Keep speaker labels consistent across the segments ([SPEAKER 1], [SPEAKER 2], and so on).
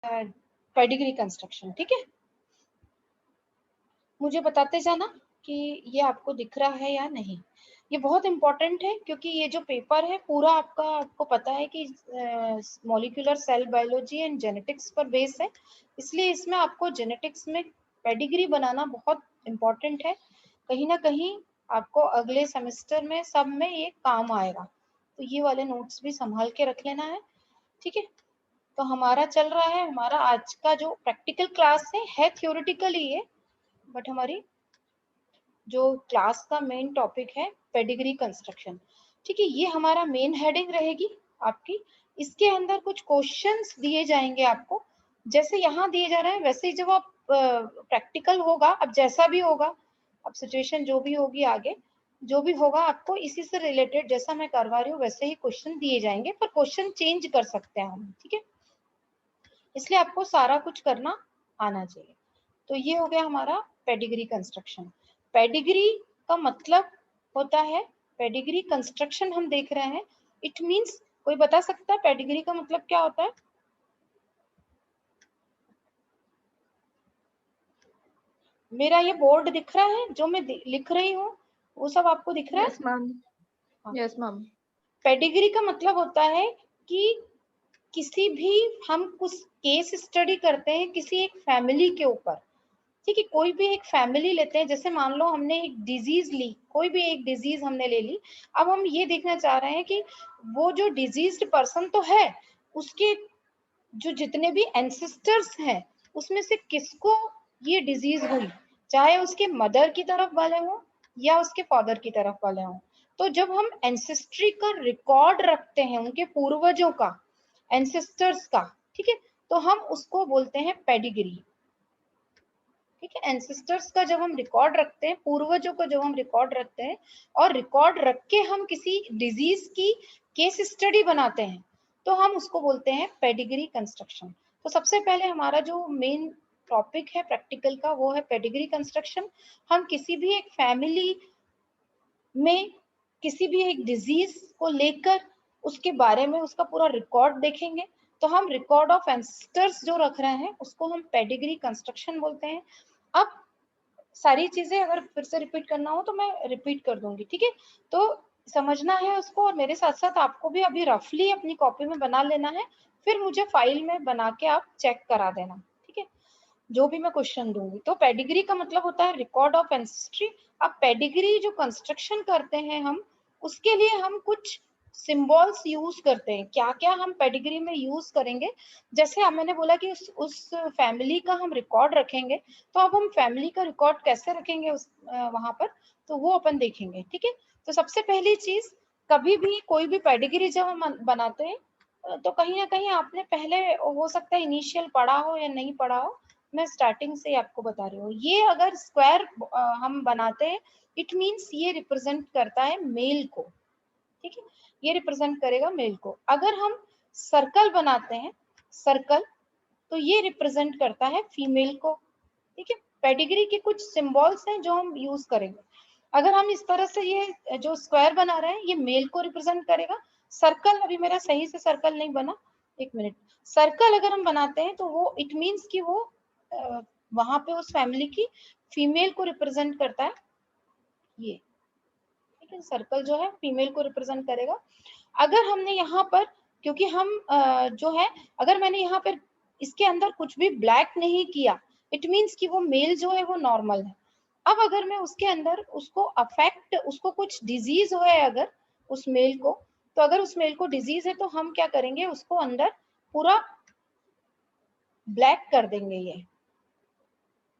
[SPEAKER 1] Pedigree construction. ठीक है, मुझे बताते जाना कि ये आपको दिख रहा है या नहीं। ये बहुत इंपॉर्टेंट है क्योंकि ये जो पेपर है पूरा आपको पता है कि molecular cell biology and genetics पर बेस है, इसलिए इसमें आपको जेनेटिक्स में पेडिग्री बनाना बहुत इंपॉर्टेंट है। कहीं ना कहीं आपको अगले सेमेस्टर में सब में ये काम आएगा, तो ये वाले नोट्स भी संभाल के रख लेना है। ठीक है, तो हमारा चल रहा है, हमारा आज का जो प्रैक्टिकल क्लास है थ्योरेटिकल ही है, बट हमारी जो क्लास का मेन टॉपिक है पेडिग्री कंस्ट्रक्शन। ठीक है, ये हमारा मेन हेडिंग रहेगी आपकी। इसके अंदर कुछ क्वेश्चंस दिए जाएंगे आपको, जैसे यहाँ दिए जा रहे हैं वैसे ही जब आप प्रैक्टिकल होगा, अब जैसा भी होगा, अब सिचुएशन जो भी होगी आगे जो भी होगा, आपको इसी से रिलेटेड जैसा मैं करवा रही हूँ वैसे ही क्वेश्चन दिए जाएंगे, पर क्वेश्चन चेंज कर सकते हैं हम। ठीक है, इसलिए आपको सारा कुछ करना आना चाहिए। तो ये हो गया हमारा पेडिग्री कंस्ट्रक्शन। पेडिग्री का मतलब होता है, पेडिग्री कंस्ट्रक्शन हम देख रहे हैं, इट मींस, कोई बता सकता है पेडिग्री का मतलब क्या होता है? मेरा ये बोर्ड दिख रहा है जो मैं लिख रही हूँ, वो सब आपको दिख रहा है?
[SPEAKER 2] Yes ma'am, yes ma'am.
[SPEAKER 1] Pedigree का मतलब होता है कि किसी भी हम कुछ केस स्टडी करते हैं किसी एक फैमिली के ऊपर। ठीक है, कोई भी एक फैमिली लेते हैं, जैसे मान लो हमने एक डिजीज ली, कोई भी एक डिजीज हमने ले ली, अब हम ये देखना चाह रहे हैं कि वो जो डिजीज्ड पर्सन तो है, उसके जो जितने भी एंसेस्टर्स हैं उसमें से किसको ये डिजीज हुई, चाहे उसके मदर की तरफ वाले हों या उसके फादर की तरफ वाले हों। तो जब हम एंसेस्ट्री का रिकॉर्ड रखते हैं, उनके पूर्वजों का, एंसेस्टर्स का, ठीक है, तो हम उसको बोलते हैं पेडिग्री। ठीक है, एंसेस्टर्स का जब हम रिकॉर्ड रखते हैं, पूर्वजों का जब हम रिकॉर्ड रखते हैं और रिकॉर्ड रख के हम किसी डिजीज की केस स्टडी बनाते हैं, तो हम उसको बोलते हैं पेडिग्री कंस्ट्रक्शन। तो सबसे पहले हमारा जो मेन टॉपिक है प्रैक्टिकल का वो है पेडिग्री कंस्ट्रक्शन। हम किसी भी एक फैमिली में किसी भी एक डिजीज को लेकर उसके बारे में उसका पूरा रिकॉर्ड देखेंगे, तो हम रिकॉर्ड ऑफ एंसेस्टर्स जो रख रहे हैं उसको हम पेडिग्री कंस्ट्रक्शन बोलते हैं। अब सारी चीजें अगर फिर से रिपीट करना हो तो मैं रिपीट कर दूंगी। ठीक है, तो समझना है उसको, और मेरे साथ साथ आपको भी अभी रफली अपनी कॉपी में बना लेना है, फिर मुझे फाइल में बना के आप चेक करा देना। ठीक है, जो भी मैं क्वेश्चन दूंगी। तो पेडिग्री का मतलब होता है रिकॉर्ड ऑफ एंसेस्ट्री। अब पेडिग्री जो कंस्ट्रक्शन करते हैं हम, उसके लिए हम कुछ सिंबल्स यूज करते हैं। क्या क्या हम पेडिग्री में यूज करेंगे, जैसे अब मैंने बोला कि उस फैमिली का हम रिकॉर्ड रखेंगे, तो अब हम फैमिली का रिकॉर्ड कैसे रखेंगे वहां पर, तो वो अपन देखेंगे। ठीक है, तो सबसे पहली चीज, कभी भी कोई भी पेडिग्री जब हम बनाते हैं तो कहीं ना कहीं आपने पहले, हो सकता है इनिशियल पढ़ा हो या नहीं पढ़ा हो, मैं स्टार्टिंग से आपको बता रही हूँ। ये अगर स्क्वायर हम बनाते हैं, इट मींस ये रिप्रेजेंट करता है मेल को। ठीक है, ये रिप्रेजेंट करेगा मेल को। अगर हम सर्कल बनाते हैं, सर्कल, तो ये रिप्रेजेंट करता है फीमेल को। ठीक है, पेडिग्री के कुछ सिंबल्स हैं जो हम यूज करेंगे। अगर हम इस तरह से ये जो स्क्वायर बना रहे हैं ये मेल को रिप्रेजेंट करेगा। सर्कल, अभी मेरा सही से सर्कल नहीं बना, एक मिनट। सर्कल अगर हम बनाते हैं तो वो इट मीन्स कि वो वहां पे उस फैमिली की फीमेल को रिप्रेजेंट करता है ये। ठीक है, सर्कल जो है फीमेल को रिप्रेजेंट करेगा। अगर हमने यहाँ पर, क्योंकि हम जो है, अगर मैंने यहाँ पर इसके अंदर कुछ भी ब्लैक नहीं किया, इट मीन्स कि वो मेल जो है वो नॉर्मल है। अब अगर मैं उसके अंदर उसको अफेक्ट, उसको कुछ डिजीज हो है अगर उस मेल को, तो अगर उस मेल को डिजीज है तो हम क्या करेंगे, उसको अंदर पूरा ब्लैक कर देंगे ये।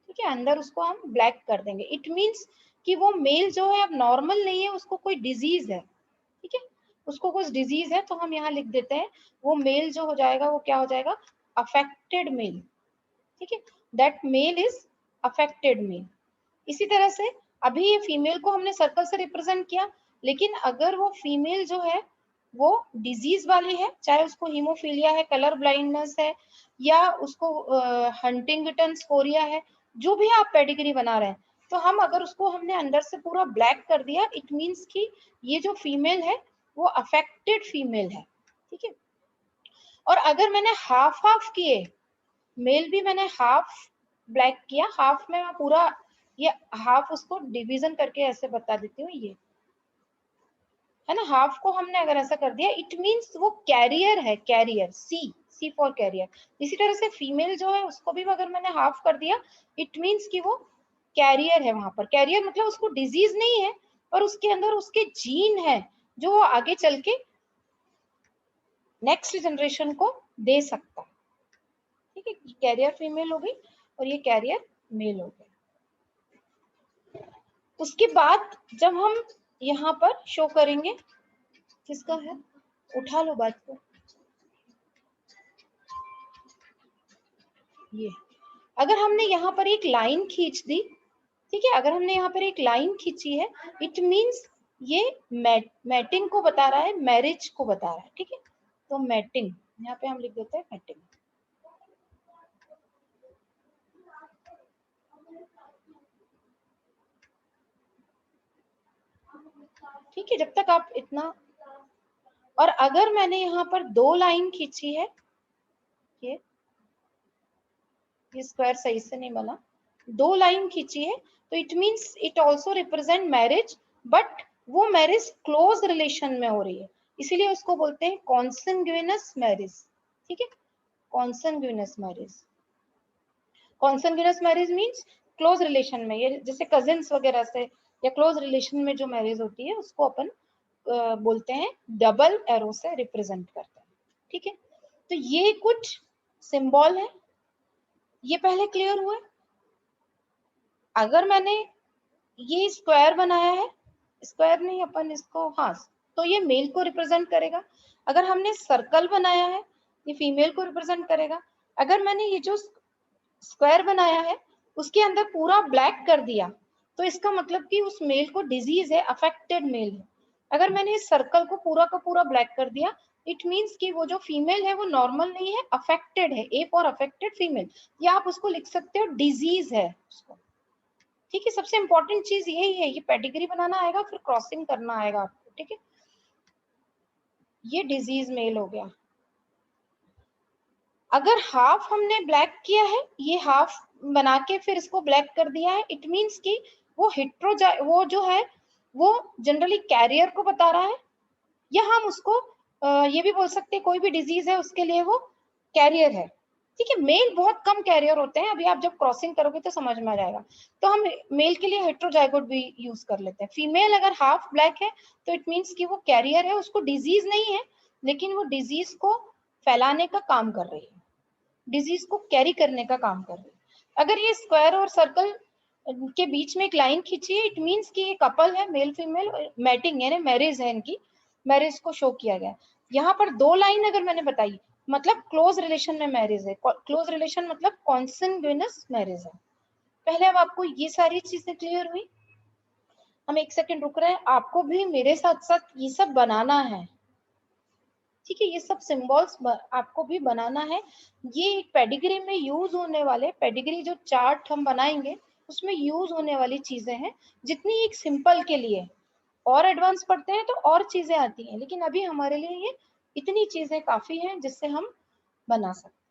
[SPEAKER 1] ठीक है, अंदर उसको हम ब्लैक कर देंगे, इट मीन्स कि वो मेल जो है अब नॉर्मल नहीं है, उसको कोई डिजीज है। ठीक है, उसको कुछ डिजीज है, तो हम यहाँ लिख देते हैं वो मेल जो हो जाएगा वो क्या हो जाएगा, अफेक्टेड मेल। ठीक है, that male is affected male. इसी तरह से अभी ये फीमेल को हमने सर्कल से रिप्रेजेंट किया, लेकिन अगर वो फीमेल जो है वो डिजीज वाली है, चाहे उसको हीमोफीलिया है, कलर ब्लाइंडनेस है, या उसको हंटिंगटन कोरिया है, जो भी आप पेडिग्री बना रहे हैं, तो हम अगर उसको हमने अंदर से पूरा ब्लैक कर दिया, इट मीन्स कि ये जो फीमेल है वो अफेक्टेड फीमेल है। ठीक है, और अगर मैंने हाफ हाफ किए, मेल भी मैंने हाफ ब्लैक किया, हाफ में मैं पूरा ये हाफ उसको डिवीजन करके ऐसे बता देती हूँ, ये है ना, हाफ को हमने अगर ऐसा कर दिया इट मींस वो कैरियर है, कैरियर, सी फॉर कैरियर। इसी तरह से फीमेल जो है उसको भी अगर मैंने हाफ कर दिया इट मींस कि वो कैरियर है, वहां पर कैरियर मतलब उसको डिजीज नहीं है पर उसके अंदर उसके जीन है जो वो आगे चल के नेक्स्ट जनरेशन को दे सकता है। ठीक है, कैरियर फीमेल हो गई और ये कैरियर मेल हो गया। उसके बाद जब हम यहाँ पर शो करेंगे, किसका है, उठा लो बात को, ये अगर हमने यहाँ पर एक लाइन खींच दी, ठीक है, अगर हमने यहाँ पर एक लाइन खींची है इट मींस ये मैटिंग को बता रहा है, मैरिज को बता रहा है। ठीक है, तो मैटिंग यहाँ पे हम लिख देते हैं मैटिंग। ठीक है, जब तक आप इतना, और अगर मैंने यहाँ पर 2 लाइन खींची है, ये स्क्वायर सही से नहीं बना, 2 लाइन खींची है तो it means it also represent marriage, but वो मैरिज क्लोज रिलेशन में हो रही है, इसीलिए उसको बोलते हैं कॉन्संग्यूइनस मैरिज। ठीक है, consanguineous marriage, consanguineous marriage means close relation में, ये जैसे कजिन्स वगैरह से या क्लोज रिलेशन में जो मैरिज होती है उसको अपन बोलते हैं डबल एरो से रिप्रेजेंट करते हैं। ठीक है, तो ये कुछ सिंबल है, ये पहले क्लियर हुआ। अगर मैंने ये स्क्वायर बनाया है, स्क्वायर नहीं अपन इसको, हाँ, तो ये मेल को रिप्रेजेंट करेगा। अगर हमने सर्कल बनाया है ये फीमेल को रिप्रेजेंट करेगा। अगर मैंने ये जो स्क्वायर बनाया है उसके अंदर पूरा ब्लैक कर दिया तो इसका मतलब कि उस मेल को डिजीज है, अफेक्टेड मेल है। अगर मैंने इस सर्कल को पूरा का पूरा ब्लैक कर दिया इट मींस कि वो जो फीमेल है वो नॉर्मल नहीं है, अफेक्टेड है, ए फॉर अफेक्टेड फीमेल, या आप उसको लिख सकते हो डिजीज है उसको। ठीक है, सबसे इंपॉर्टेंट चीज यही है, ये पेडिग्री बनाना आएगा फिर क्रॉसिंग करना आएगा आपको। ठीक है, ये डिजीज मेल हो गया। अगर हाफ हमने ब्लैक किया है, ये हाफ बना के फिर इसको ब्लैक कर दिया है इट मींस कि वो वो जो है वो जनरली कैरियर को बता रहा है, या हम उसको ये भी बोल सकते हैं कोई भी डिजीज है उसके लिए वो कैरियर है। ठीक है, मेल बहुत कम कैरियर होते हैं, अभी आप जब क्रॉसिंग करोगे तो समझ में आ जाएगा। तो हम मेल के लिए हेट्रोजाइगोट भी यूज कर लेते हैं। फीमेल अगर हाफ ब्लैक है तो इट मींस कि वो कैरियर है, उसको डिजीज नहीं है लेकिन वो डिजीज को फैलाने का काम कर रही है, डिजीज को कैरी करने का काम कर रही है। अगर ये स्क्वायर और सर्कल के बीच में एक लाइन खींची है इट मींस कि ये कपल है, मेल फीमेल मैटिंग यानी मैरिज है, इनकी मैरिज को शो किया गया। यहाँ पर 2 लाइन अगर मैंने बताई मतलब क्लोज रिलेशन में मैरिज है, क्लोज रिलेशन मतलब कॉन्संग्यूइनस मैरिज है। पहले अब आपको ये सारी चीजें क्लियर हुई। हम 1 सेकंड रुक रहे हैं, आपको भी मेरे साथ साथ ये सब बनाना है। ठीक है, ये सब सिंबल्स आपको भी बनाना है। ये एक पेडिग्री में यूज होने वाले, पेडिग्री जो चार्ट हम बनाएंगे उसमें यूज होने वाली चीजें हैं। जितनी एक सिंपल के लिए और एडवांस पढ़ते हैं तो और चीजें आती हैं, लेकिन अभी हमारे लिए ये इतनी चीजें काफी हैं जिससे हम बना सकते।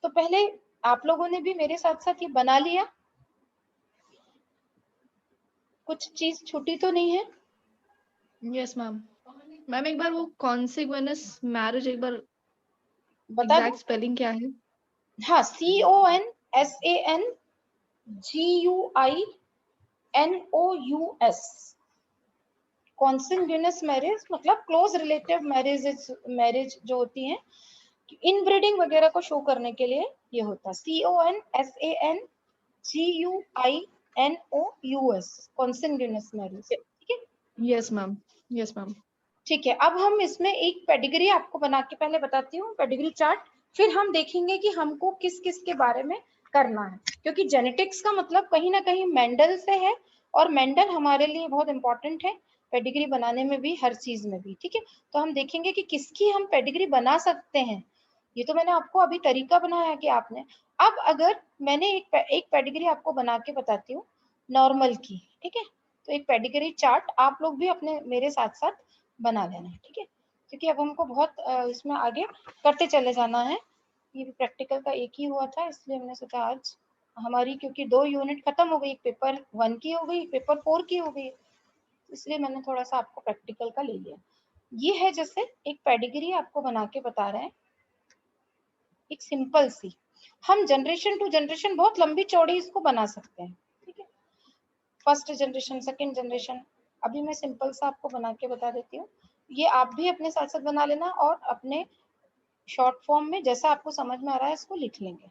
[SPEAKER 1] तो पहले आप लोगों ने भी मेरे साथ साथ ये बना लिया, कुछ चीज छूटी तो नहीं है?
[SPEAKER 2] Yes ma'am. मैम एक बार वो कॉन्सिग्यूइनस मैरिज एक बार
[SPEAKER 1] बता
[SPEAKER 2] एग्जैक्ट
[SPEAKER 1] दो।
[SPEAKER 2] स्पेलिंग क्या है?
[SPEAKER 1] हाँ, CONSANGUINOUS, कॉन्संग्यूइनस मैरिज मतलब क्लोज रिलेटिव मैरिज, मैरिज जो होती है इनब्रीडिंग वगैरह को शो करने के लिए ये होता है। CONSANGUINOUS, consanguineous marriage. ठीक है,
[SPEAKER 2] यस मैम, यस मैम।
[SPEAKER 1] ठीक है। अब हम इसमें एक पेडिग्री आपको बना के पहले बताती हूँ, पेडिग्री चार्ट, फिर हम देखेंगे कि हमको किस किस के बारे में करना है, क्योंकि जेनेटिक्स का मतलब कहीं ना कहीं मेंडल से है और मेंडल हमारे लिए बहुत इंपॉर्टेंट है पेडिग्री बनाने में भी, हर चीज में भी। ठीक है, तो हम देखेंगे कि किसकी हम पेडिग्री बना सकते हैं। ये तो मैंने आपको अभी तरीका बनाया कि आपने, अब अगर मैंने एक पेडिग्री आपको बना के बताती हूँ नॉर्मल की। ठीक है, तो एक पेडिग्री चार्ट आप लोग भी अपने मेरे साथ साथ बना लेना। ठीक है, क्योंकि अब हमको बहुत इसमें आगे करते चले जाना है। ये भी प्रैक्टिकल का एक ही हुआ था, इसलिए हमने सोचा आज हमारी, क्योंकि 2 यूनिट खत्म हो गई, पेपर 1 की हो गई, पेपर 4 की हो गई, इसलिए मैंने थोड़ा सा आपको प्रैक्टिकल का ले लिया। ये है जैसे एक पेडिग्री आपको बना के बता रहे हैं, एक सिंपल सी। हम जनरेशन टू जनरेशन बहुत लंबी चौड़ी इसको बना सकते हैं, ठीक है, फर्स्ट जनरेशन, सेकंड जनरेशन। अभी मैं सिंपल सा आपको बना के बता देती हूँ, ये आप भी अपने साथ साथ बना लेना और अपने शॉर्ट फॉर्म में जैसा आपको समझ में आ रहा है इसको लिख लेंगे।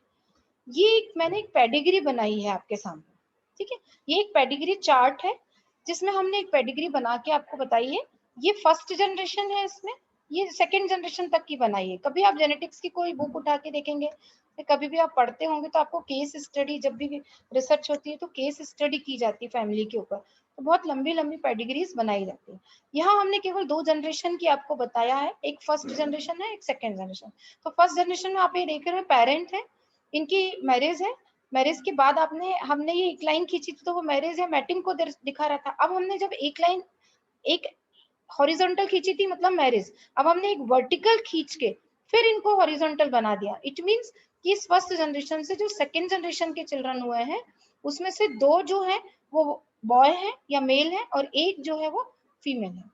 [SPEAKER 1] ये मैंने एक पेडिग्री बनाई है आपके सामने, ठीक है, ये एक पेडिग्री चार्ट है जिसमें हमने एक पेडिग्री बना के आपको बताई है। ये फर्स्ट जनरेशन है, इसमें ये सेकंड जनरेशन तक की बनाई है। कभी आप जेनेटिक्स की कोई बुक उठा के देखेंगे, कभी भी आप पढ़ते होंगे तो आपको केस स्टडी, जब भी रिसर्च होती है तो केस स्टडी की जाती है फैमिली के ऊपर, तो बहुत लंबी लंबी पेडिग्रीज बनाई जाती है। यहाँ हमने केवल 2 जनरेशन की आपको बताया है, एक फर्स्ट जनरेशन है, एक सेकेंड जनरेशन। तो फर्स्ट जनरेशन में आप ये देख रहे हो पेरेंट है, इनकी मैरिज है, मैरिज के बाद आपने हमने ये एक लाइन खींची थी तो वो मैरिज या मैटिंग को दिखा रहा था। अब हमने जब एक लाइन एक हॉरिजॉन्टल खींची थी मतलब मैरिज, अब हमने एक वर्टिकल खींच के फिर इनको हॉरिजॉन्टल बना दिया। इट मींस कि इस फर्स्ट जनरेशन से जो सेकेंड जनरेशन के चिल्ड्रन हुए हैं उसमें से 2 जो है वो बॉय है या मेल है और एक जो है वो फीमेल है।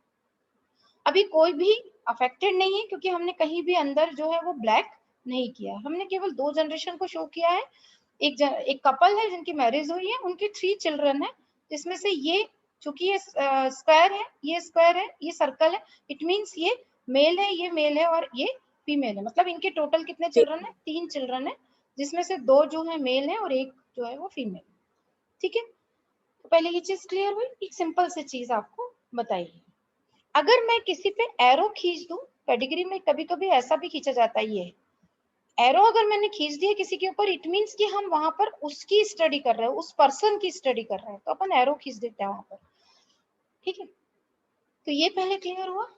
[SPEAKER 1] अभी कोई भी अफेक्टेड नहीं है क्योंकि हमने कहीं भी अंदर जो है वो ब्लैक नहीं किया, हमने केवल 2 जनरेशन को शो किया है। एक कपल है जिनकी मैरिज हुई है, उनके 3 चिल्ड्रन है, जिसमें से ये चूंकि ये स्क्वायर है, ये स्क्वायर है, ये सर्कल है, इट मींस ये मेल है, ये मेल है और ये फीमेल है। मतलब इनके टोटल कितने चिल्ड्रन है? 3 चिल्ड्रन है, जिसमें से 2 जो है मेल है और एक जो है वो फीमेल। ठीक है, तो पहले ये चीज क्लियर हुई, एक सिंपल सी चीज आपको बताइए। अगर मैं किसी पे एरो खींच दूं, पेडिग्री में कभी कभी ऐसा भी खींचा जाता है, ये एरो अगर मैंने खींच दिया किसी के ऊपर, इट मींस कि हम वहां पर उसकी स्टडी कर रहे हैं, उस पर्सन की स्टडी कर रहे हैं, तो अपन एरो खींच देते हैं वहां पर। ठीक है, तो ये पहले क्लियर हुआ,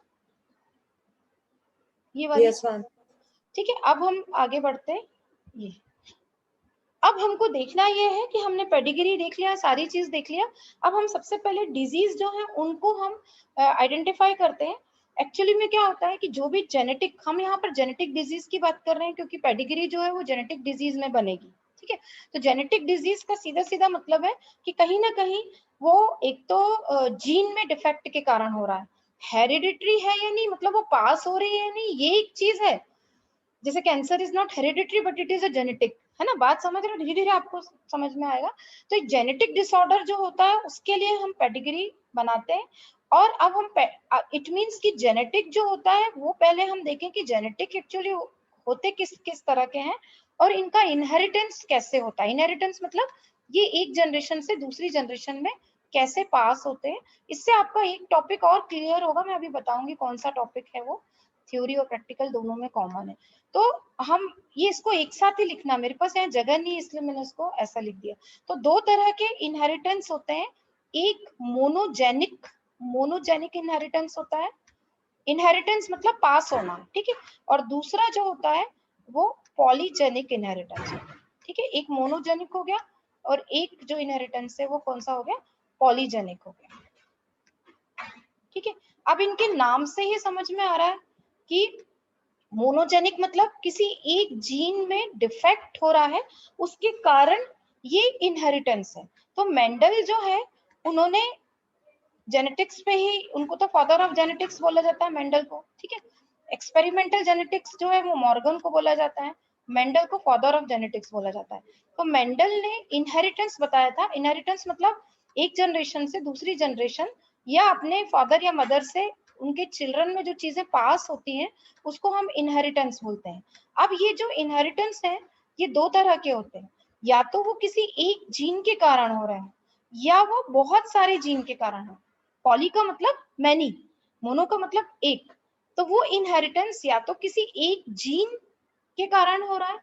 [SPEAKER 1] ये वाली।
[SPEAKER 3] Yes ma'am.
[SPEAKER 1] ठीक है, अब हम आगे बढ़ते हैं। ये अब हमको देखना ये है कि हमने पेडिग्री देख लिया, सारी चीज देख लिया। अब हम सबसे पहले डिजीज जो है उनको हम आइडेंटिफाई करते हैं। एक्चुअली में क्या होता है कि जो भी जेनेटिक, हम यहाँ पर जेनेटिक डिजीज की बात कर रहे हैं क्योंकि पेडिग्री जो है वो जेनेटिक डिजीज में बनेगी। ठीक है, तो जेनेटिक डिजीज का सीधा सीधा मतलब है कि कहीं ना कहीं वो एक तो जीन में डिफेक्ट के कारण हो रहा है, हेरिडिटरी है या नहीं, मतलब वो पास हो रही है या नहीं, ये एक चीज है। जैसे cancer is not hereditary but it is a genetic, है ना, बात समझ रहे हो, धीरे धीरे आपको समझ में आएगा। तो एक जेनेटिक डिसऑर्डर जो होता है उसके लिए हम पेडिग्री बनाते हैं। और अब हम इट मींस कि जेनेटिक जो होता है वो पहले हम देखें कि जेनेटिक एक्चुअली होते किस किस तरह के हैं और इनका इनहेरिटेंस कैसे होता है। इनहेरिटेंस मतलब ये एक जनरेशन से दूसरी जनरेशन में कैसे पास होते हैं। इससे आपका एक टॉपिक और क्लियर होगा, मैं अभी बताऊंगी कौन सा टॉपिक है वो, थ्योरी और प्रैक्टिकल दोनों में कॉमन है। तो हम ये इसको एक साथ ही लिखना, मेरे पास यहाँ जगह नहीं इसलिए मैंने इसको ऐसा लिख दिया। तो 2 तरह के इनहेरिटेंस होते हैं, एक मोनोजेनिक, मोनोजेनिक इनहेरिटेंस होता है, इनहेरिटेंस मतलब पास होना, ठीक है, और दूसरा जो होता है वो पॉलीजेनिक इनहेरिटेंस। ठीक है, एक मोनोजेनिक हो गया और एक जो इनहेरिटेंस है वो कौन सा हो गया? पॉलीजेनिक हो गया। ठीक है, अब इनके नाम से ही समझ में आ रहा है कि मोनोजेनिक मतलब किसी एक जीन में डिफेक्ट हो रहा है, उसके कारण ये इनहेरिटेंस है। तो मेंडल जो है उन्होंने जेनेटिक्स पे ही, उनको तो फादर ऑफ जेनेटिक्स बोला जाता है मेंडल को। ठीक है, एक्सपेरिमेंटल जेनेटिक्स जो है वो मॉर्गन को बोला जाता है, मेंडल को फादर ऑफ जेनेटिक्स बोला जाता है। तो मेंडल ने इनहेरिटेंस बताया था। इनहेरिटेंस मतलब एक जनरेशन से दूसरी जनरेशन या अपने फादर या मदर से उनके चिल्ड्रन में जो चीजें पास होती हैं उसको हम इनहेरिटेंस बोलते हैं। अब ये जो इनहेरिटेंस है ये 2 तरह के होते हैं, या तो वो किसी एक जीन के कारण हो रहे हैं या वो बहुत सारे जीन के कारण है। पॉली का मतलब मैनी, मोनो का मतलब एक। तो वो इनहेरिटेंस या तो किसी एक जीन के कारण हो रहा है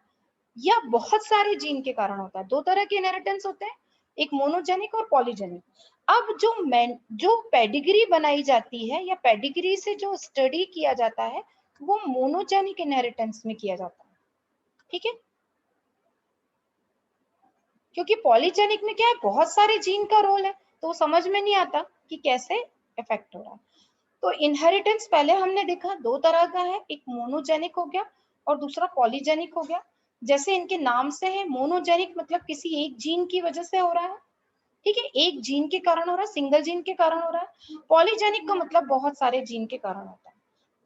[SPEAKER 1] या बहुत सारे जीन के कारण होता है। 2 तरह के इनहेरिटेंस होते हैं, एक मोनोजेनिक और पॉलीजेनिक। अब जो पेडिग्री बनाई जाती है या पेडिग्री से जो स्टडी किया जाता है वो मोनोजेनिक इनहेरिटेंस में किया जाता है। ठीक है, क्योंकि पॉलीजेनिक में क्या है, बहुत सारे जीन का रोल है, तो समझ में नहीं आता कि कैसे इफेक्ट हो रहा है। तो इनहेरिटेंस पहले हमने देखा 2 तरह का है, एक मोनोजेनिक हो गया और दूसरा पॉलीजेनिक हो गया। जैसे इनके नाम से है, मोनोजेनिक मतलब किसी एक जीन की वजह से हो रहा है, ठीक है, एक जीन के कारण हो रहा है, सिंगल जीन के कारण हो रहा है। पॉलीजेनिक का मतलब बहुत सारे जीन के कारण होता है,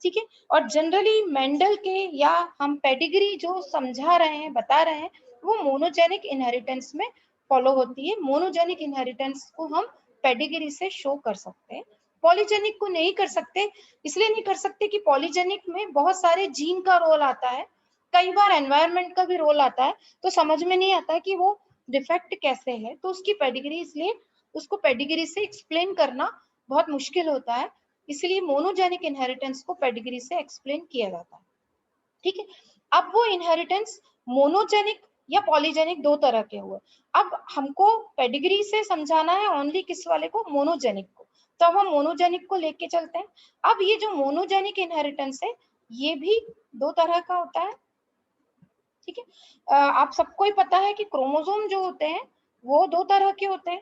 [SPEAKER 1] ठीक है। और जनरली मेंडल के या हम पेडिग्री जो समझा रहे हैं, बता रहे हैं, वो मोनोजेनिक इनहेरिटेंस में फॉलो होती है। मोनोजेनिक इनहेरिटेंस को हम पेडिग्री से शो कर सकते हैं, पॉलीजेनिक को नहीं कर सकते। इसलिए नहीं कर सकते कि पॉलीजेनिक में बहुत सारे जीन का रोल आता है, कई बार एनवायरनमेंट का भी रोल आता है, तो समझ में नहीं आता है कि वो डिफेक्ट कैसे है, तो उसकी पेडिग्री, इसलिए उसको पेडिग्री से एक्सप्लेन करना बहुत मुश्किल होता है। इसलिए मोनोजेनिक इनहेरिटेंस को पेडिग्री से एक्सप्लेन किया जाता है, ठीक है। अब वो इनहेरिटेंस मोनोजेनिक या पॉलीजेनिक दो तरह के हुए। अब हमको पेडिग्री से समझाना है ओनली किस वाले को, मोनोजेनिक को, तो अब हम मोनोजेनिक को लेके चलते हैं। अब ये जो मोनोजेनिक इनहेरिटेंस है, ये भी दो तरह का होता है, ठीक है। आप सबको ही पता है कि क्रोमोसोम जो होते हैं वो दो तरह के होते हैं,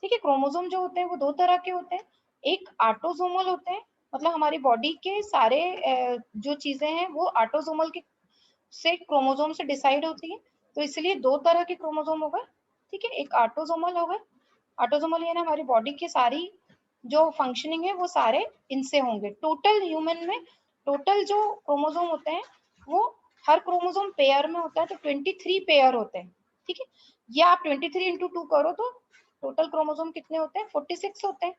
[SPEAKER 1] ठीक है। क्रोमोसोम जो होते हैं वो दो तरह के होते हैं, एक ऑटोसोमल होते हैं, मतलब हमारी बॉडी के सारे जो चीजें हैं वो ऑटोसोमल के से क्रोमोसोम से डिसाइड होती है, तो इसलिए दो तरह के क्रोमोसोम हो गए, ठीक है। एक ऑटोसोमल हो गए, ऑटोसोमल यानी हमारी बॉडी की सारी जो फंक्शनिंग है वो सारे इनसे होंगे। टोटल ह्यूमन में टोटल जो क्रोमोसोम होते हैं वो हर क्रोमोसोम पेयर में होता है, तो 23 पेयर होते हैं, ठीक है। या आप 23 इंटू 2 करो तो टोटल क्रोमोसोम कितने होते हैं, 46 होते हैं,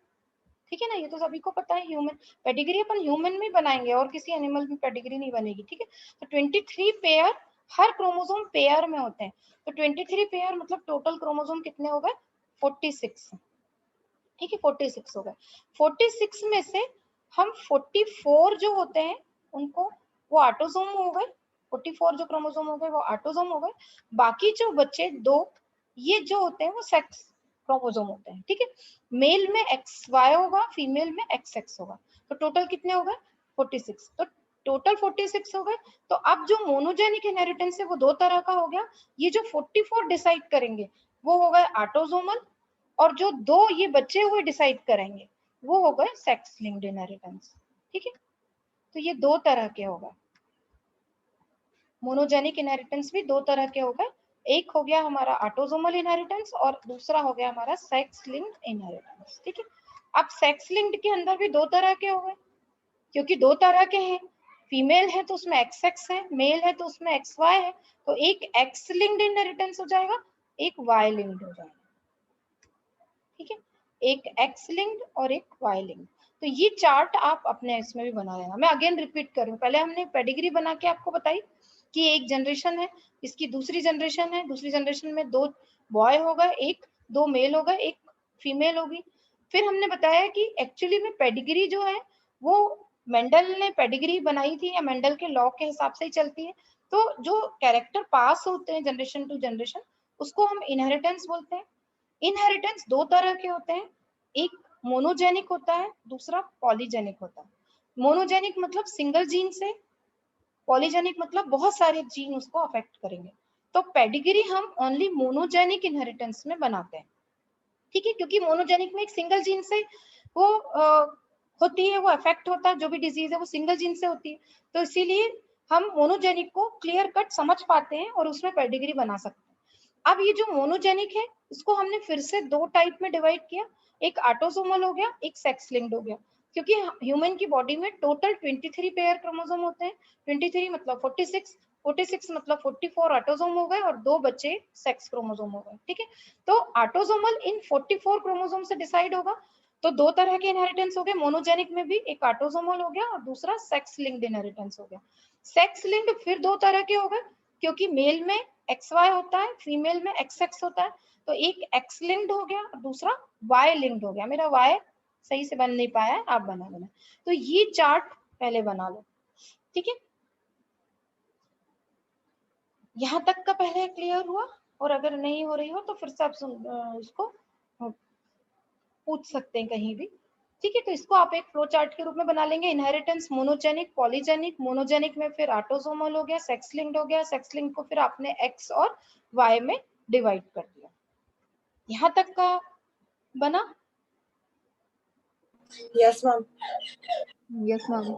[SPEAKER 1] ठीक है ना। ये तो सभी को पता है। ह्यूमन पेडिग्री अपन ह्यूमन में बनाएंगे और किसी एनिमल में पेडिग्री नहीं बनेगी, ठीक है। तो 23 पेयर हर क्रोमोसोम पेयर में होते हैं, तो 23 पेयर मतलब टोटल क्रोमोसोम कितने हो गए, 46, ठीक है, 46 हो गए। 46 में से हम 44 जो होते हैं उनको वो ऑटोसोम हो गए, 44 जो क्रोमोसोम हो गए वो ऑटोसोम हो गए। बाकी जो बचे दो, ये जो होते हैं वो सेक्स क्रोमोसोम होते हैं, ठीक है। मेल में XY होगा, फीमेल में XX होगा, तो टोटल कितने हो गए, 46। तो टोटल 46 हो गए। तो अब जो मोनोजेनिक इनहेरिटेंस है वो दो तरह का हो गया। ये जो 44 डिसाइड करेंगे वो हो गए ऑटोसोमल, और जो दो ये बचे हुए डिसाइड करेंगे वो हो गए सेक्स लिंक्ड इनहेरिटेंस, ठीक है। तो ये दो तरह के हो गए, मोनोजेनिक इनहेरिटेंस भी दो तरह के हो गए। एक हो गया हमारा ऑटोसोमल इनहेरिटेंस और दूसरा हो गया हमारा सेक्स लिंक्ड इनहेरिटेंस, ठीक है। अब सेक्स लिंक्ड के अंदर भी दो तरह के हो गए, क्योंकि दो तरह के हैं, फीमेल है तो उसमें XX है, मेल है तो उसमें XY है, तो एक X लिंक्ड इनहेरिटेंस हो जाएगा, एक Y लिंक्ड हो जाएगा, ठीक है। एक X लिंक्ड और एक Y लिंक्ड। तो ये चार्ट आप अपने इसमें भी बना लेना। मैं अगेन रिपीट करूं, पहले हमने पेडिग्री बना के आपको बताई कि एक जनरेशन है, इसकी दूसरी जनरेशन है, दूसरी जनरेशन में दो बॉय होगा, एक दो मेल होगा, एक फीमेल होगी। फिर हमने बताया कि एक्चुअली में पेडिग्री जो है वो मेंडल ने पेडिग्री बनाई थी या मेंडल के लॉ के हिसाब से ही चलती है। तो जो कैरेक्टर पास होते हैं जनरेशन टू जनरेशन उसको हम इनहेरिटेंस बोलते हैं। इनहेरिटेंस दो तरह के होते हैं, एक मोनोजेनिक होता है, दूसरा पॉलीजेनिक होता है। मोनोजेनिक मतलब सिंगल जीन से, पॉलीजेनिक मतलब बहुत सारे जीन उसको अफेक्ट करेंगे। तो पेडिग्री हम ओनली मोनोजेनिक इनहेरिटेंस में बनाते हैं, ठीक है, क्योंकि मोनोजेनिक में एक सिंगल जीन से वो होती है, वो अफेक्ट होता है, जो भी डिजीज है वो सिंगल जीन से होती है, तो इसीलिए हम मोनोजेनिक को क्लियर कट समझ पाते हैं और उसमें पेडिग्री बना सकते हैं। अब ये जो मोनोजेनिक है इसको हमने फिर से दो टाइप में डिवाइड किया, एक ऑटोसोमल हो गया, एक सेक्स लिंक्ड हो गया। क्योंकि ह्यूमन की बॉडी में टोटल 23 पेयर क्रोमोसोम होते हैं, 23 मतलब 46, 46 मतलब 44 ऑटोसोम हो गए और दो बचे सेक्स क्रोमोसोम हो गए, ठीक है। तो ऑटोसोमल इन 44 क्रोमोसोम से डिसाइड होगा। तो दो तरह के इनहेरिटेंस हो गए, मोनोजेनिक में भी एक ऑटोसोमल हो गया और दूसरा सेक्स लिंक्ड इनहेरिटेंस हो गया। सेक्स लिंक्ड फिर दो तरह के हो गए, क्योंकि मेल में XY होता है, फीमेल में XX होता है, तो एक X लिंक्ड हो गया और दूसरा Y लिंक्ड हो गया। मेरा Y सही से बन नहीं पाया है, आप बना देना। तो ये चार्ट पहले बना लो, ठीक है। यहाँ तक का पहले क्लियर हुआ, और अगर नहीं हो रही हो तो फिर से आप उसको पूछ सकते हैं कहीं भी, ठीक है। तो इसको आप एक फ्लो चार्ट के रूप में बना लेंगे, इनहेरिटेंस मोनोजेनिक, पॉलीजेनिक, मोनोजेनिक में फिर ऑटोसोमल हो गया, सेक्स लिंक्ड हो गया, सेक्स लिंक्ड को फिर आपने X और Y में डिवाइड कर दिया। यहाँ तक का बना?
[SPEAKER 3] Yes ma'am.
[SPEAKER 2] Yes ma'am.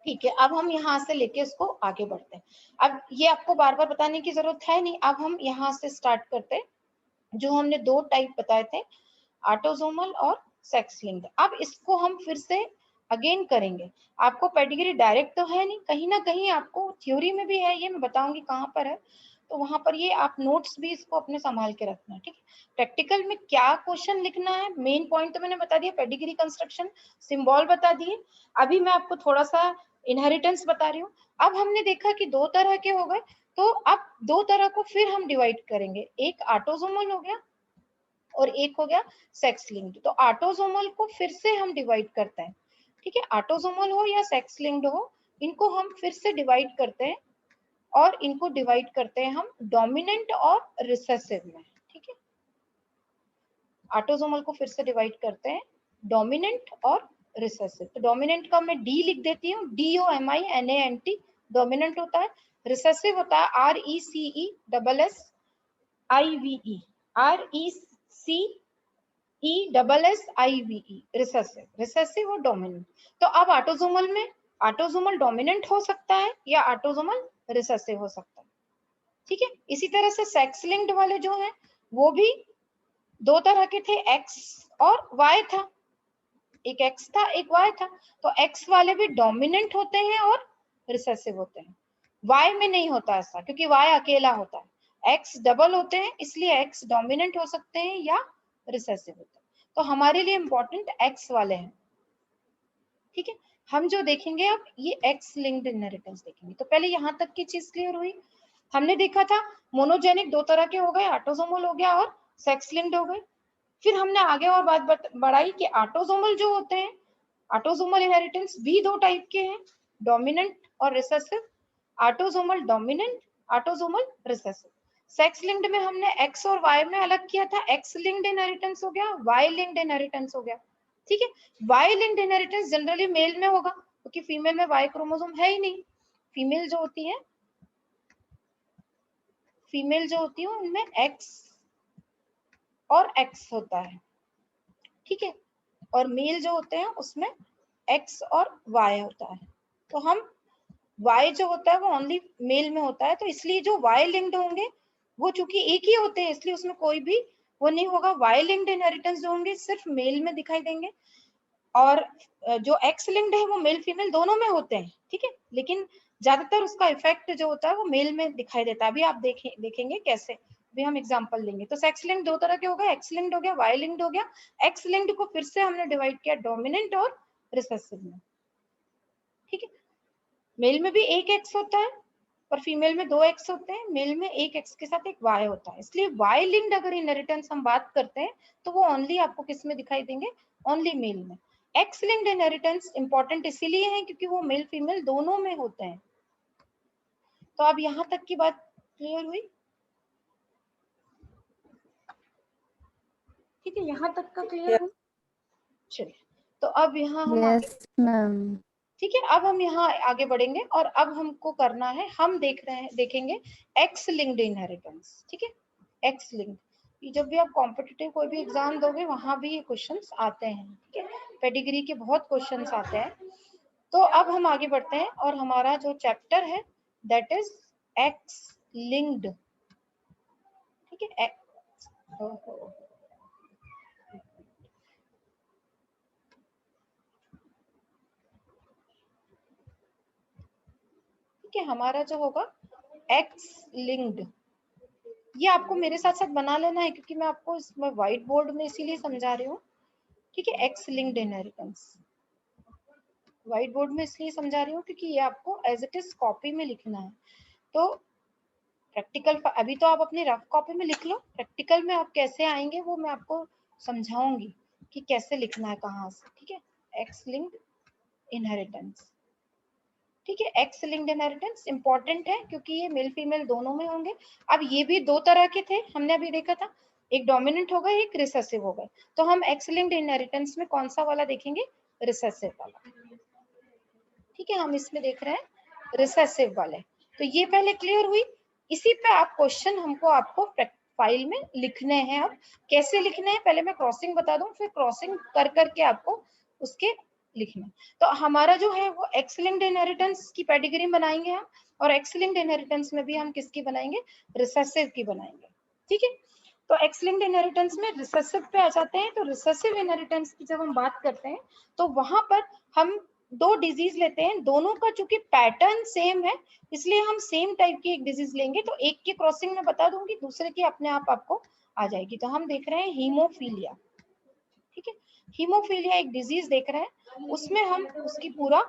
[SPEAKER 1] ठीक है, अब हम यहाँ से लेके इसको आगे बढ़ते हैं। अब ये आपको बार बार बताने की जरूरत है नहीं, अब हम यहाँ से स्टार्ट करते हैं। जो हमने दो टाइप बताए थे, ऑटोसोमल और सेक्स लिंक्ड, अब इसको हम फिर से अगेन करेंगे। आपको पेडिग्री डायरेक्ट तो है नहीं, कहीं ना कहीं आपको थ्योरी में भी है, ये मैं बताऊंगी कहाँ पर है, तो वहां पर ये आप नोट्स भी इसको अपने संभाल के रखना है। ठीक है, प्रैक्टिकल में क्या क्वेश्चन लिखना है, मेन पॉइंट तो मैंने बता दिया, पेडिग्री कंस्ट्रक्शन, सिंबल बता दिए। अभी मैं आपको थोड़ा सा इनहेरिटेंस बता रही हूँ। अब हमने देखा कि दो तरह के हो गए, तो अब दो तरह को फिर हम डिवाइड करेंगे, एक ऑटोसोमल हो गया और एक हो गया सेक्स लिंक्ड। तो ऑटोसोमल को फिर से हम डिवाइड करते हैं। ठीक है, ऑटोसोमल हो या सेक्स लिंक्ड हो, इनको हम फिर से डिवाइड करते हैं, और इनको डिवाइड करते हैं हम डोमिनेंट और रिसेसिव में। ठीक है, ऑटोसोमल को फिर से डिवाइड करते हैं डोमिनेंट और रिसेसिव। तो डोमिनेंट का मैं डी लिख देती हूँ, DOMINANT डोमिनेंट होता है। रिसेसिव होता है RECESSIVE, RECESSIVE, रिसेसिव। रिसेसिव और डोमिनेंट। तो अब ऑटोसोमल में ऑटोसोमल डोमिनेंट हो सकता है या ऑटोसोमल रिसेसिव हो सकता है। ठीक है, इसी तरह से सेक्स लिंक्ड वाले जो हैं वो भी दो तरह के थे, एक्स और वाई था, एक एक्स था एक वाई था। तो एक्स वाले भी डोमिनेंट होते हैं और रिसेसिव होते हैं, वाई में नहीं होता ऐसा, क्योंकि वाई अकेला होता है। एक्स डबल होते हैं, इसलिए एक्स डोमिनेंट हो सकते हैं या रिसेसिव होते हैं। तो हमारे लिए इंपॉर्टेंट एक्स वाले हैं। ठीक है, हम जो देखेंगे अब ये एक्स लिंक्ड इनहेरिटेंस देखेंगे। तो पहले यहां तक की चीज क्लियर हुई। हमने देखा था मोनोजेनिक दो तरह के हो गए, ऑटोसोमल हो गया और सेक्स लिंक्ड हो गए। फिर हमने आगे और बात बढ़ाई कि ऑटोसोमल जो होते हैं, ऑटोसोमल इनहेरिटेंस भी दो टाइप के हैं, डोमिनेंट और recessive. Autosomal dominant, autosomal recessive. Sex linked में हमने एक्स और वाई में अलग किया था, एक्स लिंक्ड इनहेरिटेंस हो गया, वाई लिंक्ड इनहेरिटेंस हो गया। ठीक है, Y linked inheritance generally male में होगा, क्योंकि फीमेल में वाई क्रोमोसोम है ही नहीं। फीमेल जो होती है, फीमेल जो होती है उनमें एक्स और एक्स होता है। ठीक है, और मेल जो होते हैं उसमें एक्स और वाई होता है। तो हम वाई जो होता है वो ओनली मेल में होता है, तो इसलिए जो वाई लिंक्ड होंगे वो चूंकि एक ही होते हैं, इसलिए उसमें कोई भी वो नहीं होगा। वाई लिंक्ड इनहेरिटेंस जो होंगे सिर्फ मेल में दिखाई देंगे, और जो एक्स लिंक्ड है वो मेल फीमेल दोनों में होते हैं। ठीक है, लेकिन ज्यादातर उसका इफेक्ट जो होता है वो मेल में दिखाई देता है। अभी आप देखेंगे कैसे, भी हम एग्जांपल लेंगे। तो सेक्स लिंक्ड दो तरह के हो गए, एक्स लिंक्ड हो गया, वाई लिंक्ड हो गया। एक्स लिंक्ड को फिर से हमने डिवाइड किया डोमिनेंट और रिसेसिव में। ठीक है, मेल में भी एक एक्स होता है और फीमेल में दो एक्स होते हैं, मेल में एक एक्स के साथ एक वाई होता है। इसलिए वाई लिंक्ड अगर इनहेरिटेंस हम बात करते हैं तो वो ओनली आपको किस में दिखाई देंगे, ओनली मेल में। एक्स लिंक्ड इनहेरिटेंस इंपॉर्टेंट इसीलिए है क्योंकि वो मेल फीमेल दोनों में होते हैं। तो अब यहां तक की बात क्लियर हुई? ठीक है, यहां तक का क्लियर हुआ? चलिए, तो अब यहाँ हम
[SPEAKER 3] यस मैम।
[SPEAKER 1] ठीक है, अब हम यहाँ आगे बढ़ेंगे और अब हमको करना है, हम देखेंगे एक्स लिंक्ड इनहेरिटेंस। ठीक है, एक्स लिंक्ड, जब भी आप कॉम्पिटिटिव कोई भी एग्जाम दोगे वहां भी ये क्वेश्चंस आते हैं। ठीक है, पेडिग्री के बहुत क्वेश्चंस आते हैं। तो अब हम आगे बढ़ते हैं और हमारा जो चैप्टर है दैट इज एक्स लिंक्ड। ठीक है, ठीक है, हमारा जो होगा एक्स लिंक्ड, ये आपको मेरे साथ साथ बना लेना है क्योंकि मैं आपको इसमें व्हाइट बोर्ड में इसीलिए समझा रही हूँ। ठीक है, x linked inheritance white board में इसलिए समझा रही हूँ क्योंकि ये आपको एज इट इज कॉपी में लिखना है। तो प्रैक्टिकल अभी तो आप अपनी रफ कॉपी में लिख लो, प्रैक्टिकल में आप कैसे आएंगे वो मैं आपको समझाऊंगी कि कैसे लिखना है, कहाँ से। ठीक है, एक्स लिंक्ड इनहेरिटेंस। ठीक है, एक्स लिंक्ड इनहेरिटेंस इंपॉर्टेंट है क्योंकि ये मेल फीमेल दोनों में होंगे। अब ये भी दो तरह के थे, हमने अभी देखा था, एक डोमिनेंट होगा एक रिसेसिव होगा। तो हम एक्स लिंक्ड इनहेरिटेंस में कौन सा वाला देखेंगे, रिसेसिव वाला। ठीक है, हम इसमें देख रहे हैं रिसेसिव वाले। तो ये पहले क्लियर हुई, इसी पे आप क्वेश्चन हमको आपको फाइल में लिखने हैं। अब कैसे लिखने हैं, पहले मैं क्रॉसिंग बता दूं, फिर क्रॉसिंग कर करके आपको उसके लिखना। तो हमारा जो है वो एक्स लिंक्ड इनहेरिटेंस की पेडिग्री बनाएंगे हम, और एक्स लिंक्ड इनहेरिटेंस में भी हम किसकी बनाएंगे, रिसेसिव की बनाएंगे। ठीक है, तो एक्स लिंक्ड इनहेरिटेंस में रिसेसिव पे आ जाते हैं। तो रिसेसिव इनहेरिटेंस की जब हम बात करते हैं तो वहां पर हम दो डिजीज लेते हैं, दोनों का चूंकि पैटर्न सेम है इसलिए हम सेम टाइप की एक डिजीज लेंगे। तो एक की क्रॉसिंग में बता दूंगी, दूसरे की अपने आप आपको आ जाएगी। तो हम देख रहे हैं हीमोफीलिया। ठीक है, हीमोफीलिया एक डिजीज देख रहे हैं, उसमें हम उसकी पूरा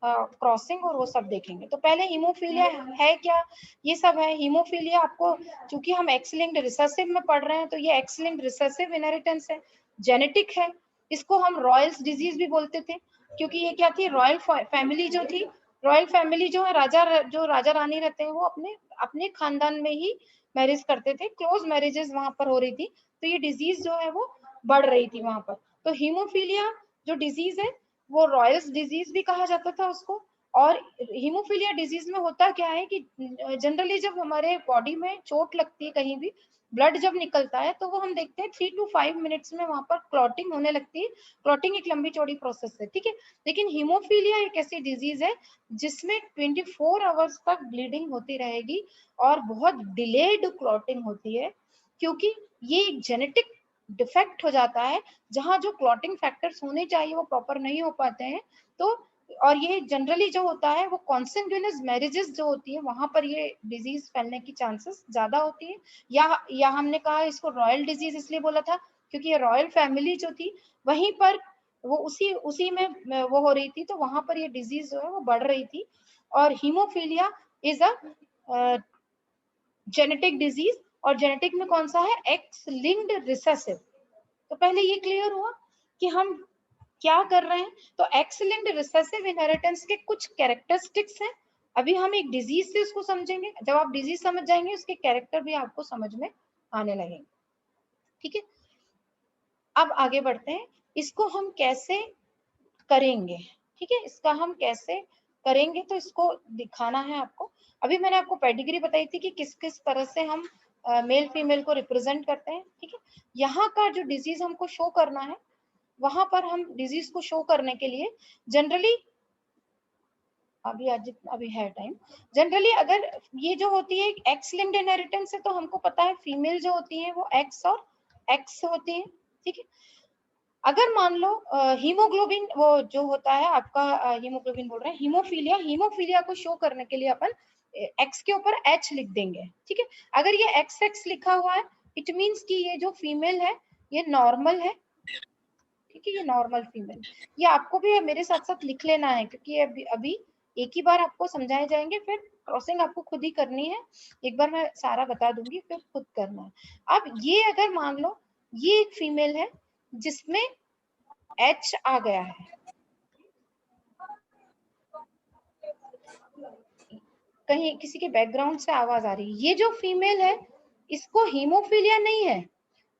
[SPEAKER 1] क्रॉसिंग और वो सब देखेंगे। तो पहले हीमोफीलिया है क्या, ये सब है। हीमोफीलिया आपको, चूंकि हम एक्स लिंक्ड रिसेसिव में पढ़ रहे हैं तो ये एक्स लिंक्ड रिसेसिव इनहेरिटेंस है, जेनेटिक है। इसको हम रॉयल्स डिजीज भी बोलते थे, क्योंकि ये क्या थी, रॉयल फैमिली जो थी, रॉयल फैमिली जो है, जो राजा रानी रहते हैं वो अपने अपने खानदान में ही मैरिज करते थे, क्लोज मैरिजेस वहां पर हो रही थी। तो ये डिजीज जो है वो बढ़ रही थी वहां पर। तो हीमोफीलिया जो डिजीज है वो रॉयल्स डिजीज भी कहा जाता था उसको। और हीमोफीलिया डिजीज में होता क्या है कि जनरली जब हमारे बॉडी में चोट लगती है, कहीं भी ब्लड जब निकलता है तो वो हम देखते हैं 3 to 5 मिनट्स में वहां पर क्लॉटिंग होने लगती है। क्लॉटिंग एक लंबी चौड़ी प्रोसेस है, ठीक है। लेकिन हीमोफीलिया एक ऐसी डिजीज है जिसमें 24 आवर्स तक ब्लीडिंग होती रहेगी और बहुत डिलेड क्लॉटिंग होती है, क्योंकि ये एक जेनेटिक डिफेक्ट हो जाता है जहां जो क्लॉटिंग फैक्टर्स होने चाहिए वो प्रॉपर नहीं हो पाते हैं। तो और ये जनरली जो होता है वो कॉन्सेंगुइनस मैरिजेस जो होती है वहां पर ये डिजीज फैलने की चांसेस ज्यादा होती है। या हमने कहा इसको रॉयल डिजीज इसलिए बोला था क्योंकि ये रॉयल फैमिली जो थी वहीं पर वो उसी उसी में वो हो रही थी, तो वहां पर ये डिजीज जो है वो बढ़ रही थी। और haemophilia is a genetic disease, और जेनेटिक में कौन सा है, एक्स लिंक्ड रिसेसिव। तो पहले ये क्लियर हुआ कि हम क्या कर रहे हैं। तो एक्स लिंक्ड रिसेसिव इनहेरिटेंस के कुछ कैरेक्टरिस्टिक्स हैं। अभी हम एक डिजीज से उसको समझेंगे, जब आप डिजीज समझ जाएंगे उसके कैरेक्टर भी आपको समझ में आने लगेंगे। ठीक है, अब आगे बढ़ते हैं, इसको हम कैसे करेंगे। ठीक है, इसका हम कैसे करेंगे तो इसको दिखाना है आपको। अभी मैंने आपको पेडिग्री बताई थी कि किस किस तरह से हम मेल फीमेल को रिप्रेजेंट करते हैं। ठीक है, यहाँ का जो डिजीज हमको शो करना है, वहां पर हम डिजीज को शो करने के लिए जनरली अभी है टाइम। जनरली अगर ये जो होती है एक्स लिंक्ड इनहेरिटेंस है तो हमको पता है फीमेल जो होती है वो एक्स और एक्स होती है। ठीक है, अगर मान लो हीमोग्लोबिन वो जो होता है आपका, हीमोग्लोबिन बोल रहे हैं, हीमोफीलिया, हीमोफीलिया को शो करने के लिए अपन एक्स के ऊपर एच लिख देंगे। ठीक है, अगर ये एक्स एक्स लिखा हुआ है इट मीन्स कि ये जो फीमेल है ये नॉर्मल है। ठीक है, ये नॉर्मल फीमेल, ये आपको भी मेरे साथ साथ लिख लेना है क्योंकि अभी एक ही बार आपको समझाए जाएंगे, फिर क्रॉसिंग आपको खुद ही करनी है। एक बार मैं सारा बता दूंगी फिर खुद करना है। अब ये अगर मान लो ये एक फीमेल है जिसमें एच आ गया है, कहीं किसी के बैकग्राउंड से आवाज आ रही है, ये जो फीमेल है इसको हीमोफीलिया नहीं है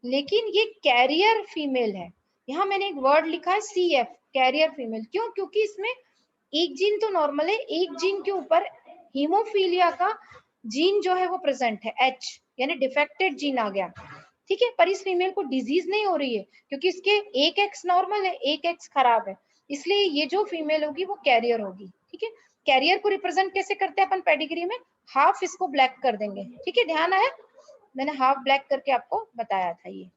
[SPEAKER 1] लेकिन ये कैरियर फीमेल है। यहाँ मैंने एक वर्ड लिखा है CF, कैरियर फीमेल। क्यों, क्योंकि इसमें एक जीन तो नॉर्मल है, एक जीन के ऊपर हीमोफीलिया का जीन जो है वो प्रेजेंट है, H, यानी डिफेक्टेड जीन आ गया। ठीक है, पर इस फीमेल को डिजीज नहीं हो रही है क्योंकि इसके एक एक्स नॉर्मल है एक एक्स खराब है, इसलिए ये जो फीमेल होगी वो कैरियर होगी। ठीक है, कैरियर को रिप्रेजेंट कैसे करते हैं अपन पेडिग्री में, हाफ इसको ब्लैक कर देंगे। ठीक है, ध्यान है, मैंने हाफ ब्लैक करके आपको बताया था। ये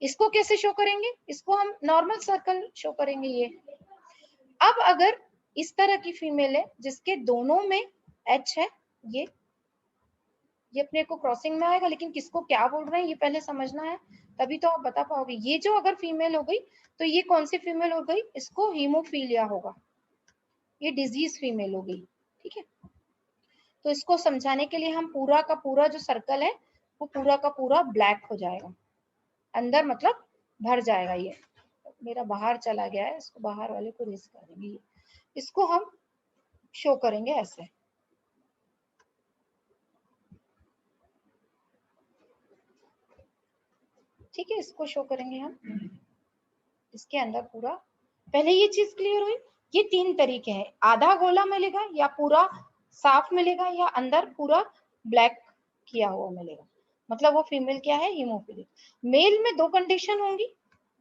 [SPEAKER 1] इसको कैसे शो करेंगे, इसको हम नॉर्मल सर्कल शो करेंगे ये। अब अगर इस तरह की फीमेल है जिसके दोनों में एच है, ये अपने को क्रॉसिंग में आएगा, लेकिन किसको क्या बोल रहे हैं ये पहले समझना है तभी तो आप बता पाओगे। ये जो अगर फीमेल हो गई तो ये कौन सी फीमेल हो गई, इसको हीमोफीलिया होगा, ये डिजीज फीमेल हो गई। ठीक है, तो इसको समझाने के लिए हम पूरा का पूरा जो सर्कल है वो पूरा का पूरा ब्लैक हो जाएगा, अंदर मतलब भर जाएगा। ये मेरा बाहर चला गया है, इसको बाहर वाले को रेस कर देंगे, इसको हम शो करेंगे ऐसे। ठीक है, इसको शो करेंगे हम इसके अंदर पूरा। पहले ये चीज क्लियर हुई, ये 3 तरीके हैं, आधा गोला मिलेगा या पूरा साफ मिलेगा या अंदर पूरा ब्लैक किया हुआ मिलेगा, मतलब वो फीमेल क्या है, हीमोफिलिक। मेल में 2 कंडीशन होंगी,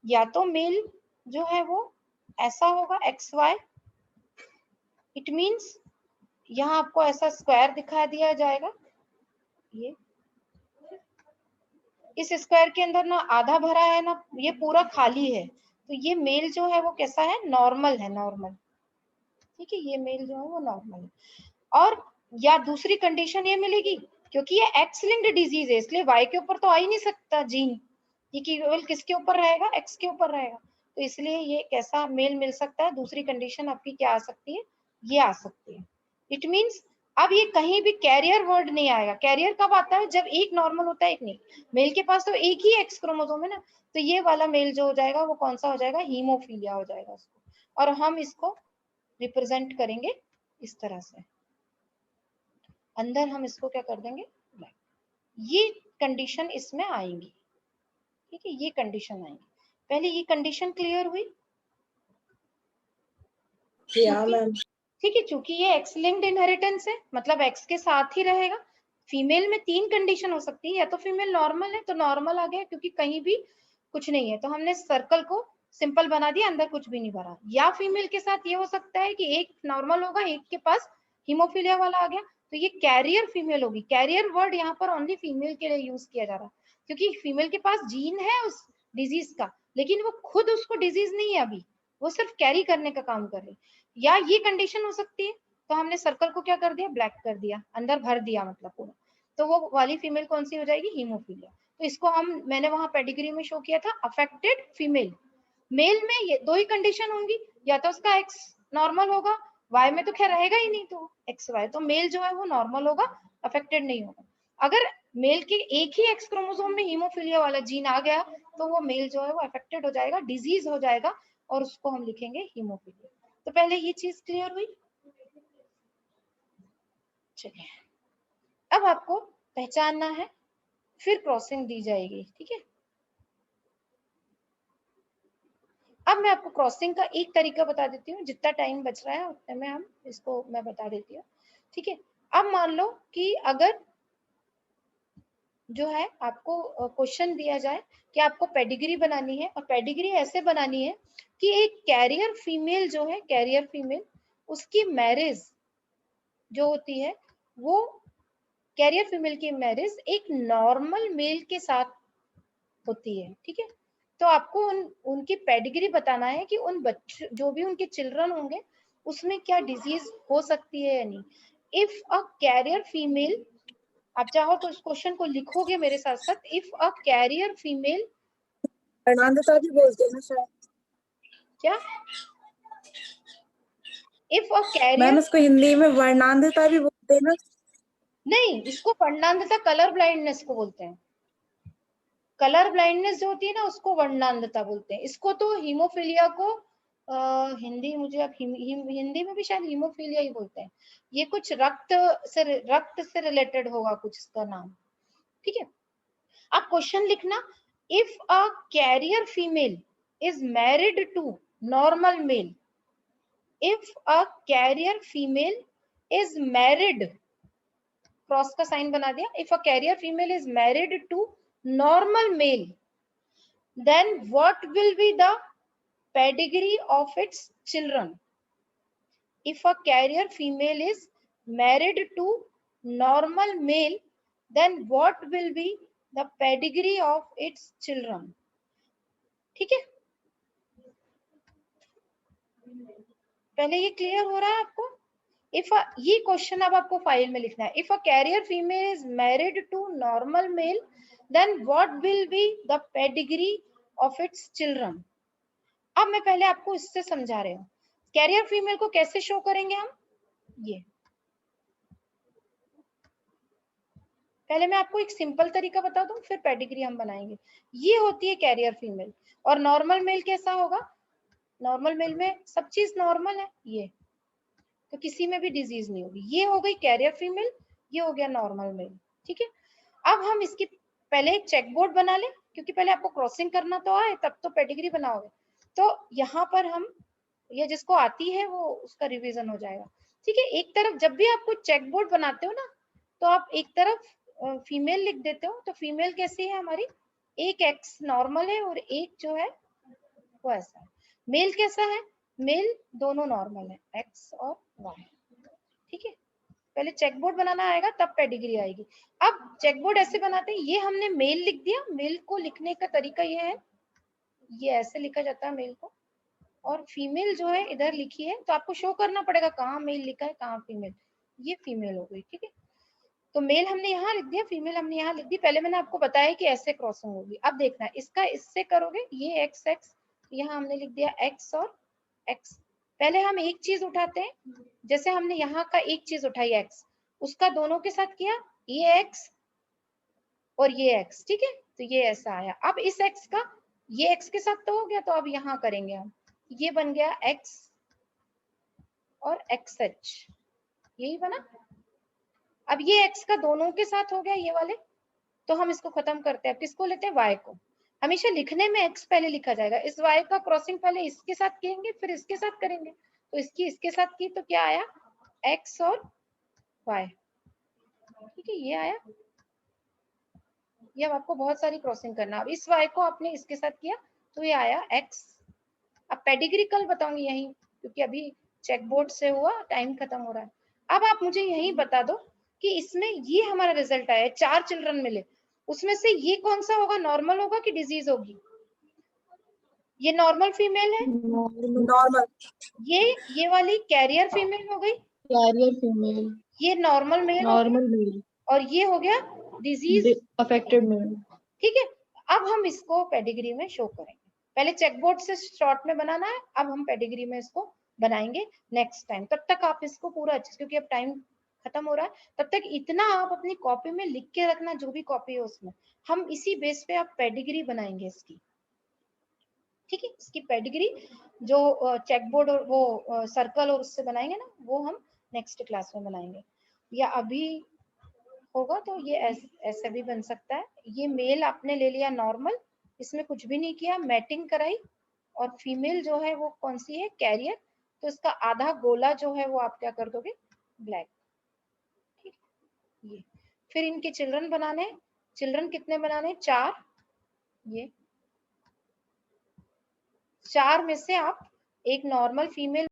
[SPEAKER 1] या तो मेल जो है वो ऐसा होगा XY, इट मीन्स यहाँ आपको ऐसा स्क्वायर दिखा दिया जाएगा, ये इस स्क्वायर के अंदर ना आधा भरा है ना ये पूरा खाली है, तो ये मेल जो है वो कैसा है, नॉर्मल है, नॉर्मल। ठीक है, ये मेल जो है वो नॉर्मल है। और या दूसरी कंडीशन ये मिलेगी, क्योंकि ये एक्स लिंक्ड डिजीज है इसलिए वाई के ऊपर तो आ ही नहीं सकता जीन, ये केवल किसके ऊपर रहेगा, एक्स के ऊपर रहेगा, तो इसलिए ये कैसा मेल मिल सकता है। दूसरी कंडीशन आपकी क्या आ सकती है, ये आ सकती है। इट मीन्स अब ये कहीं भी कैरियर वर्ड नहीं आएगा। कैरियर कब आता है, जब एक नॉर्मल होता है एक नहीं। मेल के पास तो एक ही एक्स क्रोमोसोम है ना, तो ये वाला मेल जो हो जाएगा वो कौन सा हो जाएगा, हीमोफीलिया हो जाएगा उसको, और हम इसको रिप्रेजेंट करेंगे इस तरह से, अंदर हम इसको क्या कर देंगे, ये कंडीशन इसमें आएंगी। ठीक है, ये कंडीशन आएंगी। पहले ये कंडीशन क्लियर हुई, ठीक है, चूंकि ये एक्स लिंक्ड इनहेरिटेंस है, मतलब एक्स के साथ ही रहेगा। फीमेल में 3 कंडीशन हो सकती है, या तो फीमेल नॉर्मल है तो नॉर्मल आ गया क्योंकि कहीं भी कुछ नहीं है, तो हमने सर्कल को सिंपल बना दिया, अंदर कुछ भी नहीं भरा। या फीमेल के साथ ये हो सकता है कि एक नॉर्मल होगा, एक के पास हीमोफीलिया वाला आ गया, तो ये कैरियर फीमेल होगी। कैरियर वर्ड यहाँ पर ओनली फीमेल के लिए यूज किया जा रहा है, क्योंकि फीमेल के पास जीन है उस डिजीज का, लेकिन वो खुद उसको डिजीज नहीं है अभी, वो सिर्फ कैरी करने का काम कर रही है। या ये कंडीशन हो सकती है, तो हमने सर्कल को क्या कर दिया, ब्लैक कर दिया, अंदर भर दिया मतलब पूरा, तो वो वाली फीमेल कौन सी हो जाएगी, हीमोफीलिया। तो इसको हम, मैंने वहां पेडिग्री में शो किया था, अफेक्टेड फीमेल। मेल में ये 2 ही कंडीशन होंगी, या तो उसका एक्स नॉर्मल होगा, वाई में तो खैर रहेगा ही नहीं, तो एक्स वाई, तो मेल जो है वो नॉर्मल होगा, अफेक्टेड नहीं होगा। अगर मेल के एक ही एक्स क्रोमोसोम में हीमोफीलिया वाला जीन आ गया, तो वो मेल जो है वो अफेक्टेड हो जाएगा, डिजीज हो जाएगा, और उसको हम लिखेंगे हीमोफीलिया। तो पहले ये चीज क्लियर हुई। चलिए, अब आपको पहचानना है, फिर क्रॉसिंग दी जाएगी। ठीक है, अब मैं आपको क्रॉसिंग का एक तरीका बता देती हूँ, जितना टाइम बच रहा है उतने में हम इसको मैं बता देती हूँ। ठीक है, अब मान लो कि अगर जो है आपको क्वेश्चन दिया जाए कि आपको पेडिग्री बनानी है, और पेडिग्री ऐसे बनानी है कि एक कैरियर फीमेल जो है, कैरियर फीमेल, उसकी मैरिज जो होती है, वो कैरियर फीमेल की मैरिज एक नॉर्मल मेल के साथ होती है। ठीक है, तो आपको उनकी पेडिग्री बताना है कि उन बच्चों, जो भी उनके चिल्ड्रन होंगे, उसमें क्या डिजीज हो सकती है या नहीं। इफ अ कैरियर फीमेल, आप चाहो तो इस क्वेश्चन को लिखोगे मेरे साथ साथ, इफ अ कैरियर फीमेल,
[SPEAKER 3] वर्णांधता भी बोलते हैं ना शायद,
[SPEAKER 1] क्या, इफ अ
[SPEAKER 3] मैम
[SPEAKER 1] कैरियर,
[SPEAKER 3] उसको हिंदी में वर्णांधता भी बोलते हैं ना।
[SPEAKER 1] नहीं, इसको वर्णांधता कलर ब्लाइंडनेस को बोलते हैं। कलर ब्लाइंडनेस जो होती है ना, उसको वर्णांधता बोलते हैं। इसको तो हीमोफीलिया को हिंदी, मुझे अब हिंदी में भी शायद हीमोफीलिया ही बोलते हैं। ये कुछ रक्त से रिलेटेड होगा कुछ इसका नाम। ठीक है, आप क्वेश्चन लिखना, if a carrier female is married to normal male, if a carrier female is married, cross का साइन बना दिया, if a carrier female is married to normal male, then what will be the pedigree of its children? If a carrier female is married to normal male, then what will be the pedigree of its children? ठीक है, पहले ये clear हो रहा है आपको। If ये question अब आपको फाइल में लिखना है, if a carrier female is married to normal male, then what will be the pedigree of its children. अब मैं पहले आपको इससे समझा रही हूँ, कैरियर फीमेल को कैसे शो करेंगे हम, ये पहले मैं आपको एक सिंपल तरीका बता दूं, फिर पेडिग्री हम बनाएंगे। ये होती है कैरियर फीमेल, और नॉर्मल मेल कैसा होगा, नॉर्मल मेल में सब चीज नॉर्मल है, ये तो किसी में भी डिजीज नहीं होगी। ये हो गई कैरियर फीमेल, ये हो गया नॉर्मल मेल। ठीक है, अब हम इसकी पहले एक चेक बोर्ड बना ले, क्योंकि पहले आपको क्रॉसिंग करना तो आए, तब तो पेडिग्री बनाओगे। तो यहाँ पर हम, ये जिसको आती है वो उसका रिवीजन हो जाएगा। ठीक है, एक तरफ जब भी आप कोई चेक बोर्ड बनाते हो ना, तो आप एक तरफ फीमेल लिख देते हो, तो फीमेल कैसी है हमारी, एक एक्स नॉर्मल है और एक जो है वो ऐसा है। मेल कैसा है, मेल दोनों नॉर्मल है, एक्स और वाई। ठीक है, पहले चेकबोर्ड बनाना आएगा तब पेडिग्री आएगी। अब चेकबोर्ड ऐसे बनाते हैं, ये हमने मेल लिख दिया, मेल को लिखने का तरीका ये है, ये ऐसे लिखा जाता है मेल को, और फीमेल जो है इधर लिखी है, तो आपको शो करना पड़ेगा कहाँ मेल लिखा है कहाँ फीमेल। ये फीमेल हो गई, ठीक है। तो मेल हमने यहाँ लिख दिया, फीमेल हमने यहाँ लिख दी। पहले मैंने आपको बताया कि ऐसे क्रॉसिंग होगी। अब देखना इसका इससे करोगे, ये एक्स एक्स, यहाँ हमने लिख दिया एक्स और एक्स। पहले हम एक चीज उठाते हैं, जैसे हमने यहाँ का एक चीज उठाई एक्स, उसका दोनों के साथ किया, ये एक्स और ये एक्स, ठीक है। तो ये ऐसा आया। अब इस एक्स का ये एक्स के साथ तो हो गया, तो अब यहाँ करेंगे हम, ये बन गया एक्स और एक्स एच, यही बना। अब ये एक्स का दोनों के साथ हो गया ये वाले, तो हम इसको खत्म करते हैं। किसको लेते हैं, वाई को। हमेशा लिखने में एक्स पहले लिखा जाएगा, इस वाई का क्रॉसिंग पहले इसके साथ करेंगे फिर इसके साथ करेंगे। तो इसकी इसके साथ की तो क्या आया, एक्स और वाई, ठीक है, ये आया। ये अब आपको बहुत सारी क्रॉसिंग करना। अब इस वाई को आपने इसके साथ किया तो ये आया एक्स। अब पेडिग्री कल बताऊंगी यहीं, क्योंकि अभी चेकबोर्ड से हुआ, टाइम खत्म हो रहा है। अब आप मुझे यहीं बता दो कि इसमें ये हमारा रिजल्ट आया, 4 चिल्ड्रन मिले, उसमें से ये कौन सा होगा, नॉर्मल होगा कि डिजीज होगी। ये नॉर्मल फीमेल है,
[SPEAKER 3] नॉर्मल।
[SPEAKER 1] ये वाली कैरियर फीमेल हो गई,
[SPEAKER 2] कैरियर फीमेल,
[SPEAKER 1] ये नॉर्मल मेल हो गया,
[SPEAKER 2] नॉर्मल मेल,
[SPEAKER 1] और ये हो गया डिजीज
[SPEAKER 2] अफेक्टेड मेल।
[SPEAKER 1] ठीक है। अब हम इसको पेडिग्री में शो करेंगे। पहले चेकबोर्ड से शॉर्ट में बनाना है, अब हम पेडिग्री में इसको बनाएंगे नेक्स्ट टाइम। तब तक आप इसको पूरा अच्छे, क्योंकि अब टाइम खत्म हो रहा है, तब तक इतना आप अपनी कॉपी में लिख के रखना, जो भी कॉपी है उसमें। हम इसी बेस पे आप पेडिग्री बनाएंगे इसकी, ठीक है। इसकी पेडिग्री जो चेकबोर्ड और वो सर्कल और उससे बनाएंगे ना, वो हम नेक्स्ट क्लास में बनाएंगे। या अभी होगा तो ये ऐसे भी बन सकता है। ये मेल आपने ले लिया नॉर्मल, इसमें कुछ भी नहीं किया, मैटिंग कराई, और फीमेल जो है वो कौन सी है, कैरियर, तो इसका आधा गोला जो है वो आप क्या कर दोगे, ब्लैक, ठीक। ये फिर इनके चिल्ड्रन बनाने, चिल्ड्रन कितने बनाने, 4। ये 4 में से आप एक नॉर्मल फीमेल